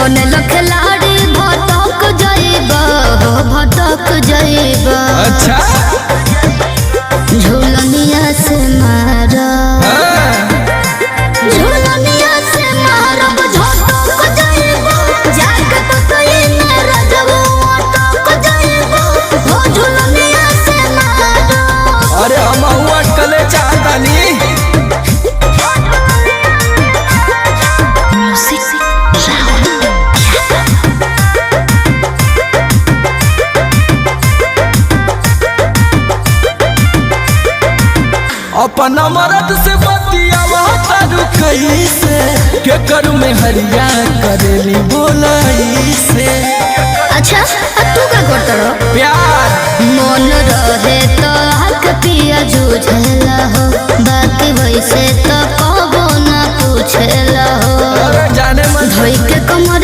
बने लखलाड़ी भटक जाइबा हो भटक जाइबा। अच्छा झूलनिया से मारा झूलनिया से मारा झटक जाइबा जाके तो कहीं न रजबो अटक जाइबा हो झूलनिया से मारा। अरे हम हुआ अटकले चाहतानी। अपना मर्द से बतियावा तारू कैसे के करू में हरिया करेली बोलाई से। अच्छा तू का करत रहो प्यार मन रहे तो हक पिया जूझला हो बाकी वैसे तो कबो ना पूछला हो।